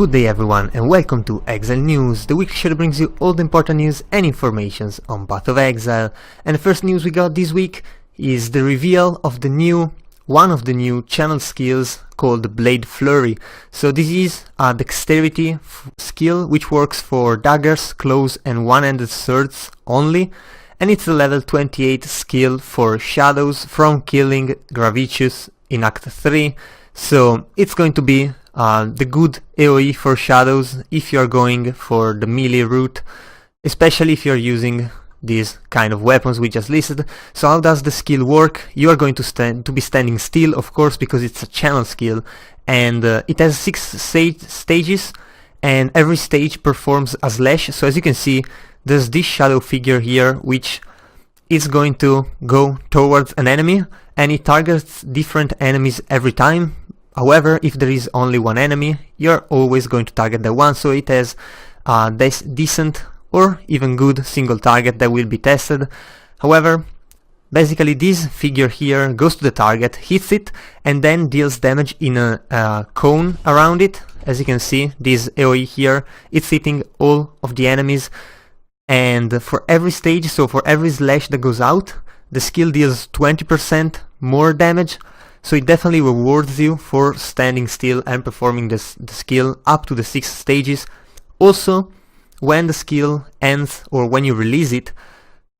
Good day everyone and welcome to Exile News, the weekly show that brings you all the important news and informations on Path of Exile. And the first news we got this week is the reveal of one of the new channel skills called Flurry. So this is a dexterity skill which works for daggers, claws and one-handed swords only, and it's a level 28 skill for shadows from killing Gravicious in Act 3, so it's going to be the good AoE for shadows if you're going for the melee route, especially if you're using these kind of weapons we just listed. So how does the skill work? You are going to be standing still, of course, because it's a channel skill, and it has 6 stages, and every stage performs a slash. So as you can see, there's this shadow figure here which is going to go towards an enemy, and it targets different enemies every time. However, if there is only one enemy, you're always going to target the one, so it has this decent or even good single target that will be tested. However, basically this figure here goes to the target, hits it, and then deals damage in a cone around it. As you can see, this AoE here, it's hitting all of the enemies, and for every stage, so for every slash that goes out, the skill deals 20% more damage. So it definitely rewards you for standing still and performing the skill up to the 6 stages. Also, when the skill ends or when you release it,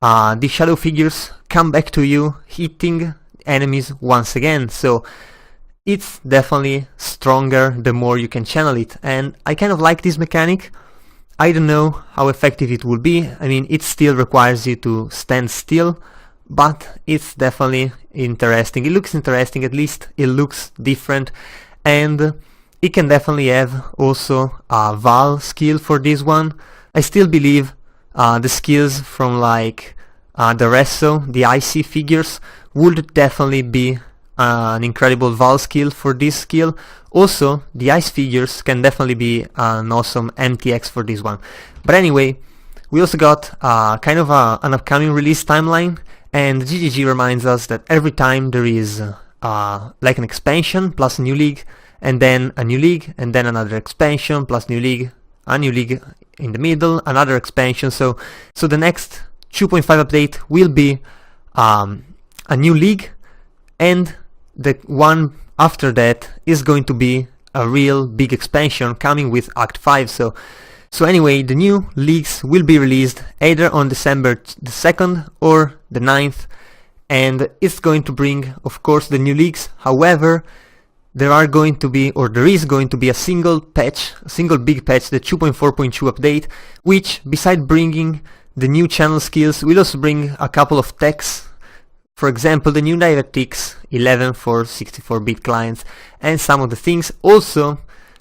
the shadow figures come back to you, hitting enemies once again. So it's definitely stronger the more you can channel it, and I kind of like this mechanic. I don't know how effective it will be. I mean, it still requires you to stand still, but it's definitely interesting. It looks interesting, at least it looks different, and it can definitely have also a Val skill for this one. I still believe the skills from like the Resso, the icy figures, would definitely be an incredible Val skill for this skill. Also, the ice figures can definitely be an awesome MTX for this one. But anyway, we also got kind of an upcoming release timeline. And GGG reminds us that every time there is like an expansion plus a new league, and then a new league, and then another expansion plus new league, a new league in the middle, another expansion. So the next 2.5 update will be a new league, and the one after that is going to be a real big expansion coming with Act 5. So anyway, the new leagues will be released either on December the 2nd or the 9th, and it's going to bring, of course, the new leagues. However, there is going to be a single patch, a single big patch, the 2.4.2 update, which, beside bringing the new channel skills, will also bring a couple of techs. For example, the new DirectX 11 for 64-bit clients, and some of the things. Also,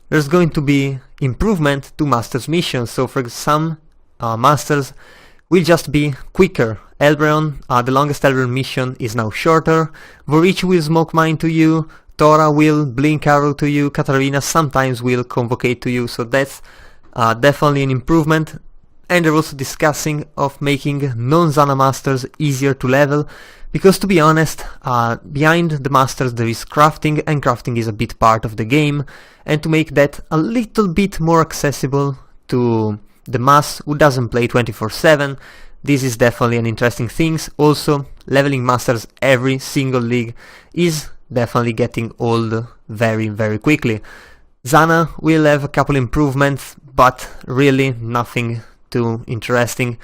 there's going to be improvement to Masters missions, so for some Masters will just be quicker. Elbreon, the longest Elbreon mission is now shorter. Vorici will smoke mine to you, Tora will blink arrow to you, Katarina sometimes will convocate to you, so that's definitely an improvement. And they're also discussing of making non-Zana Masters easier to level, because to be honest, behind the Masters there is crafting, and crafting is a bit part of the game, and to make that a little bit more accessible to the mass who doesn't play 24/7, this is definitely an interesting thing. Also, leveling Masters every single league is definitely getting old very, very quickly. Zana will have a couple improvements, but really nothing too interesting.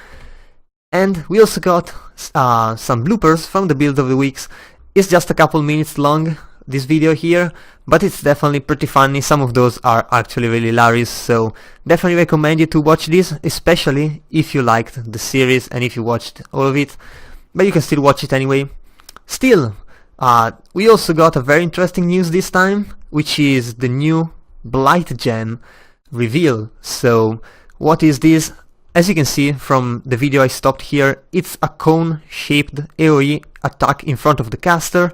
And we also got some bloopers from the build of the weeks. It's just a couple minutes long, this video here, but it's definitely pretty funny. Some of those are actually really hilarious, so definitely recommend you to watch this, especially if you liked the series and if you watched all of it, but you can still watch it anyway. Still, we also got a very interesting news this time, which is the new Blight gem reveal. So what is this? As you can see from the video I stopped here, it's a cone-shaped AoE attack in front of the caster,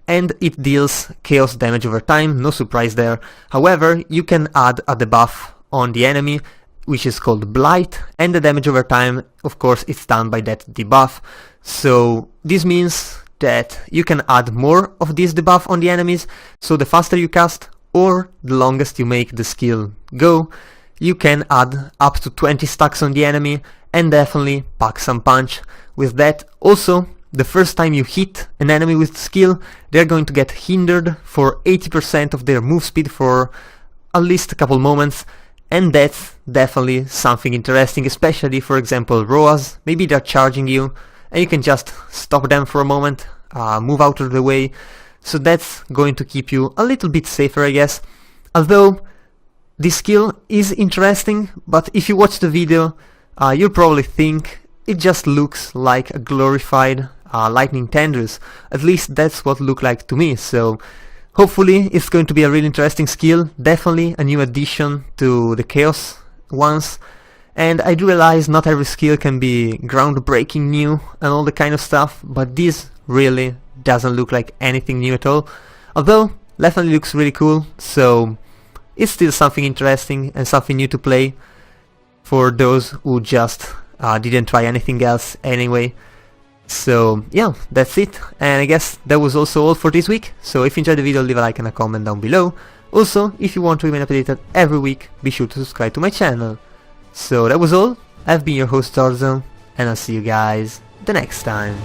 and it deals chaos damage over time, no surprise there. However, you can add a debuff on the enemy, which is called Blight, and the damage over time, of course, it's done by that debuff. So this means that you can add more of this debuff on the enemies, so the faster you cast, or the longest you make the skill go, you can add up to 20 stacks on the enemy and definitely pack some punch with that. Also, the first time you hit an enemy with skill, they're going to get hindered for 80% of their move speed for at least a couple moments, and that's definitely something interesting, especially for example Roas. Maybe they're charging you and you can just stop them for a moment, move out of the way, so that's going to keep you a little bit safer, I guess. Although this skill is interesting, but if you watch the video, you'll probably think it just looks like a glorified lightning tendrils. At least that's what it looked like to me, so hopefully it's going to be a really interesting skill, definitely a new addition to the chaos ones. And I do realize not every skill can be groundbreaking new and all the kind of stuff, but this really doesn't look like anything new at all, although definitely looks really cool, so it's still something interesting and something new to play for those who just didn't try anything else anyway. So yeah, that's it, and I guess that was also all for this week. So if you enjoyed the video, leave a like and a comment down below. Also, if you want to remain updated every week, be sure to subscribe to my channel. So that was all. I've been your host Torzo, and I'll see you guys the next time.